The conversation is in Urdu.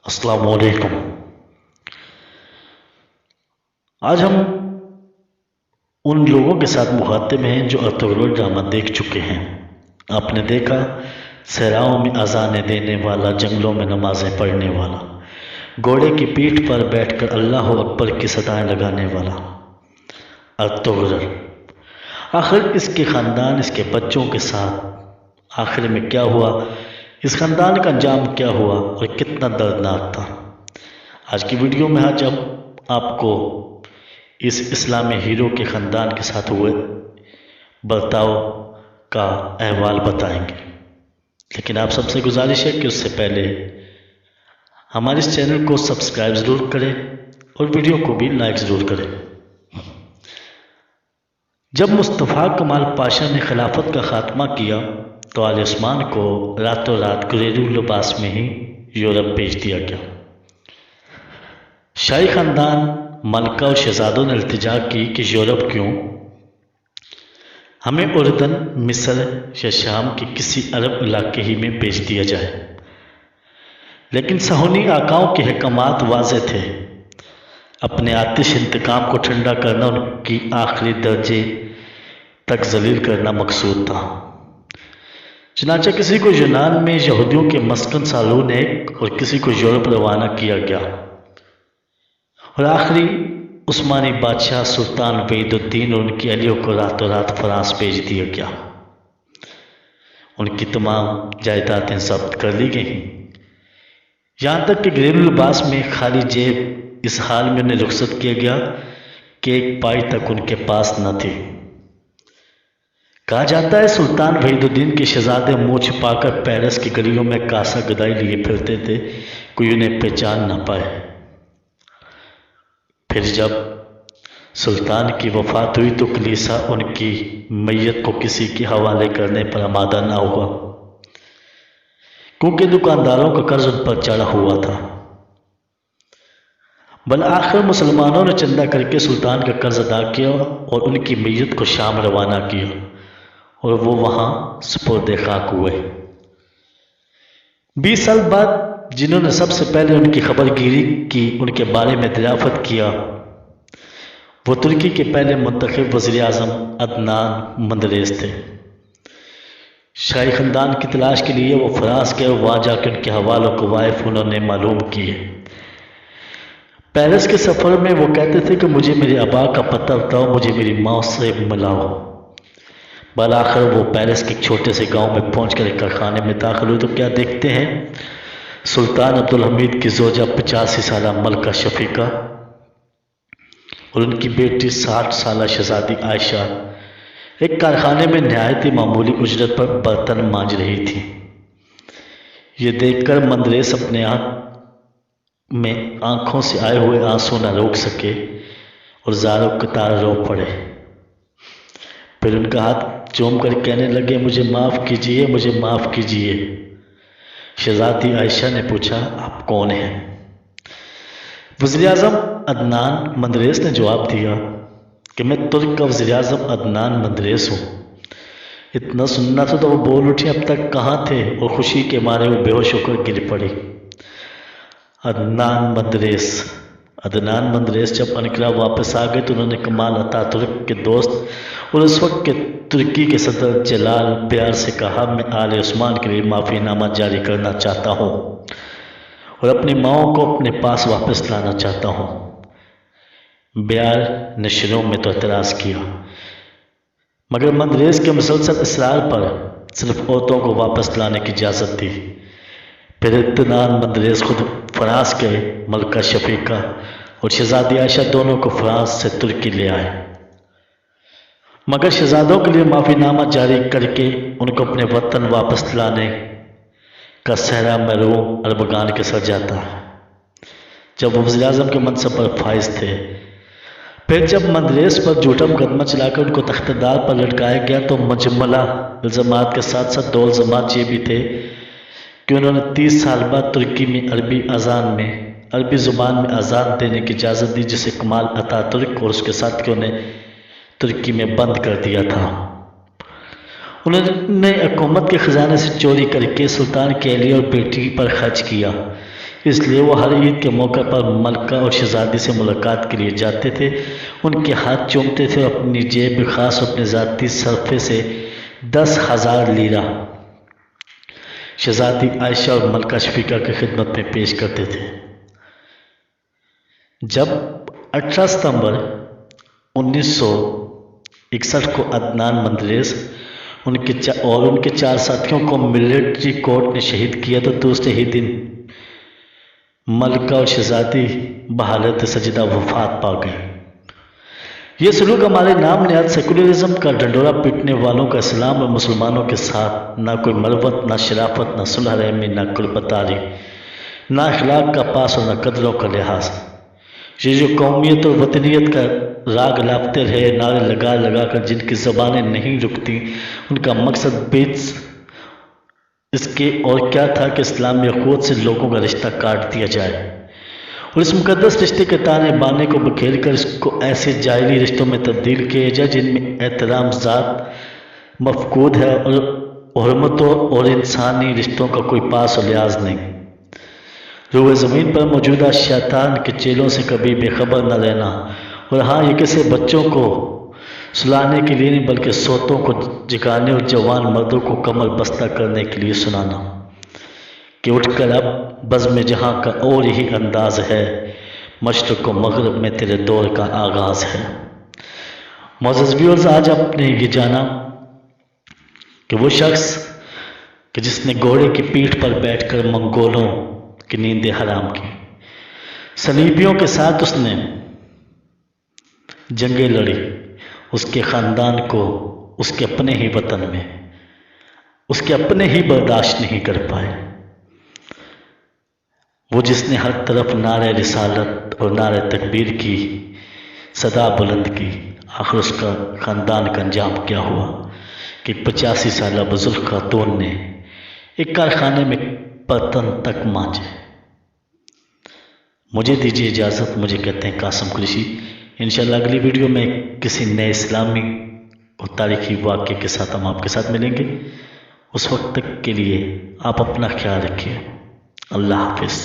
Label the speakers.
Speaker 1: السلام علیکم۔ آج ہم ان لوگوں کے ساتھ مخاطب ہیں جو ارطغرل ڈرامہ دیکھ چکے ہیں۔ آپ نے دیکھا صحراؤں میں اذانیں دینے والا، جنگلوں میں نمازیں پڑھنے والا، گھوڑے کی پیٹھ پر بیٹھ کر اللہ اکبر کی صدائیں لگانے والا ارطغرل۔ آخر اس کے خاندان، اس کے بچوں کے ساتھ آخر میں کیا ہوا، اس خاندان کا انجام کیا ہوا اور کتنا دردناک تھا۔ آج کی ویڈیو میں آج ہم آپ کو اس اسلامی ہیرو کے خاندان کے ساتھ ہوئے برتاؤ کا احوال بتائیں گے، لیکن آپ سب سے گزارش ہے کہ اس سے پہلے ہمارے اس چینل کو سبسکرائب ضرور کریں اور ویڈیو کو بھی لائک ضرور کریں۔ جب مصطفیٰ کمال پاشا نے خلافت کا خاتمہ کیا تو آل عثمان کو راتوں رات گھریلو لباس میں ہی یورپ بھیج دیا گیا۔ شاہی خاندان، ملکہ اور شہزادوں نے التجا کی کہ یورپ کیوں، ہمیں اردن، مصر یا شام کے کسی عرب علاقے ہی میں بھیج دیا جائے۔ لیکن صہیونی آقاؤں کے احکامات واضح تھے، اپنے آتش انتقام کو ٹھنڈا کرنا، ان کی آخری درجے تک ذلیل کرنا مقصود تھا۔ چنانچہ کسی کو یونان میں یہودیوں کے مسکن سالون ایک اور کسی کو یورپ روانہ کیا گیا، اور آخری عثمانی بادشاہ سلطان وحید الدین اور ان کی اہلیہ کو راتوں رات فرانس بھیج دیا گیا۔ ان کی تمام جائیدادیں ضبط کر لی گئیں، یہاں تک کہ گھریلو لباس میں خالی جیب اس حال میں انہیں رخصت کیا گیا کہ ایک پائی تک ان کے پاس نہ تھی۔ کہا جاتا ہے سلطان وحید الدین کے شہزادے منہ چھپا کر پیرس کی گلیوں میں کاسہ گدائی لیے پھرتے تھے، کوئی انہیں پہچان نہ پائے۔ پھر جب سلطان کی وفات ہوئی تو کلیسا ان کی میت کو کسی کے حوالے کرنے پر آمادہ نہ ہوا، کیونکہ دکانداروں کا قرض ان پر چڑھا ہوا تھا۔ بالآخر مسلمانوں نے چندہ کر کے سلطان کا قرض ادا کیا اور ان کی میت کو شام روانہ کیا، اور وہ وہاں سپرد خاک ہوئے۔ 20 سال بعد جنہوں نے سب سے پہلے ان کی خبر گیری کی، ان کے بارے میں دریافت کیا، وہ ترکی کے پہلے منتخب وزیر اعظم عدنان مندریس تھے۔ شاہی خاندان کی تلاش کے لیے وہ فرانس گئے اور وہاں جا کے ان کے حوالوں کو وائف انہوں نے معلوم کیے۔ پیرس کے سفر میں وہ کہتے تھے کہ مجھے میرے آبا کا پتہ بتاؤ، مجھے میری ماں سے ملاؤ۔ بالآخر وہ پیرس کے ایک چھوٹے سے گاؤں میں پہنچ کر ایک کارخانے میں داخل ہوئے تو کیا دیکھتے ہیں، سلطان عبدالحمید کی زوجہ 85 سالہ ملکہ شفیقہ اور ان کی بیٹی 60 سالہ شہزادی عائشہ ایک کارخانے میں نہایت ہی معمولی اجرت پر برتن مانج رہی تھی۔ یہ دیکھ کر مندریس اپنے آنکھوں سے آئے ہوئے آنسو نہ روک سکے اور زاروں قطار رو پڑے۔ پھر ان کا ہاتھ چوم کر کہنے لگے، مجھے معاف کیجئے، مجھے معاف کیجئے۔ شہزادی عائشہ نے پوچھا، آپ کون ہیں؟ وزیر اعظم عدنان مندریس نے جواب دیا کہ میں ترک کا وزیر اعظم عدنان مندریس ہوں۔ اتنا سننا تھا تو وہ بول اٹھی، اب تک کہاں تھے؟ اور خوشی کے مارے وہ بے ہوش ہو کر گر پڑی۔ عدنان مندریس جب انقرہ واپس آ گئے تو انہوں نے کمال اتا ترک کے دوست اور اس وقت کے ترکی کے صدر جلال بیار سے کہا، میں آل عثمان کے لیے معافی نامہ جاری کرنا چاہتا ہوں اور اپنی ماؤں کو اپنے پاس واپس لانا چاہتا ہوں۔ بیار نے شروع میں تو اعتراض کیا، مگر مندریس کے مسلسل اصرار پر صرف عورتوں کو واپس لانے کی اجازت دی۔ پھر عدنان مندریس خود فرانس گئے، ملکہ شفیقہ اور شہزادی عائشہ دونوں کو فرانس سے ترکی لے آئے، مگر شہزادوں کے لیے معافی نامہ جاری کر کے ان کو اپنے وطن واپس لانے کا صحرا محروم اربگان کے سر جاتا ہے جب وہ وزیر اعظم کے منصب پر فائز تھے۔ پھر جب مندریس پر جھوٹا مقدمہ چلا کر ان کو تخت دار پر لٹکایا گیا تو مجملہ الزامات کے ساتھ ساتھ 2 الزامات یہ بھی تھے کہ انہوں نے 30 سال بعد ترکی میں عربی زبان میں اذان دینے کی اجازت دی، جسے کمال اتا ترک اور اس کے ساتھیوں نے ترکی میں بند کر دیا تھا۔ انہوں نے حکومت کے خزانے سے چوری کر کے سلطان کی اہلیہ اور بیٹی پر خرچ کیا۔ اس لیے وہ ہر عید کے موقع پر ملکہ اور شہزادی سے ملاقات کے لیے جاتے تھے، ان کے ہاتھ چومتے تھے اور اپنی جیب خاص اپنے ذاتی صرفے سے 10,000 لیرہ شہزادی عائشہ اور ملکہ شفیقہ کی خدمت میں پیش کرتے تھے۔ جب 18 ستمبر 1961 کو عدنان مندریس اور ان کے 4 ساتھیوں کو ملٹری کورٹ نے شہید کیا تو دوسرے ہی دن ملکہ اور شہزادی بحالت سجدہ وفات پا گئے۔ یہ سلوک ہمارے نام نہاد سیکولرزم کا ڈنڈورا پیٹنے والوں کا اسلام اور مسلمانوں کے ساتھ نہ کوئی مروت، نہ شرافت، نہ صلح رحمی، نہ قربتاری، نہ اخلاق کا پاس اور نہ قدروں کا لحاظ۔ یہ جو قومیت اور وطنیت کا راگ لاپتے رہے، نعرے لگا لگا کر جن کی زبانیں نہیں رکتی، ان کا مقصد بیچ اس کے اور کیا تھا کہ اسلامی اخوت سے لوگوں کا رشتہ کاٹ دیا جائے اور اس مقدس رشتے کے تانے بانے کو بکھیر کر اس کو ایسے جاہلی رشتوں میں تبدیل کیا جائے جن میں احترام ذات مفقود ہے اور حرمتوں اور انسانی رشتوں کا کوئی پاس و لحاظ نہیں۔ روئے زمین پر موجودہ شیطان کے چیلوں سے کبھی بے خبر نہ رہنا، اور ہاں یہ کسی بچوں کو سلانے کے لیے نہیں بلکہ سوتوں کو جگانے اور جوان مردوں کو کمر بستہ کرنے کے لیے سنانا کہ اٹھ کر اب بزم جہاں کا اور ہی انداز ہے، مشرق و مغرب میں تیرے دور کا آغاز ہے۔ معزز ویورز، آج آپ نے یہ جانا کہ وہ شخص کہ جس نے گھوڑے کی پیٹھ پر بیٹھ کر منگولوں کی نیندیں حرام کی، صلیبیوں کے ساتھ اس نے جنگیں لڑی، اس کے خاندان کو اس کے اپنے ہی وطن میں اس کے اپنے ہی برداشت نہیں کر پائے۔ وہ جس نے ہر طرف نعرہ رسالت اور نعرہ تکبیر کی صدا بلند کی، آخر اس کا خاندان کا انجام کیا ہوا کہ 85 سالہ بزرگ خاتون نے ایک کارخانے میں برتن تک مانجے۔ مجھے دیجیے اجازت، مجھے کہتے ہیں قاسم قریشی۔ انشاءاللہ اگلی ویڈیو میں کسی نئے اسلامی اور تاریخی واقعے کے ساتھ ہم آپ کے ساتھ ملیں گے۔ اس وقت تک کے لیے آپ اپنا خیال رکھیے۔ اللہ حافظ۔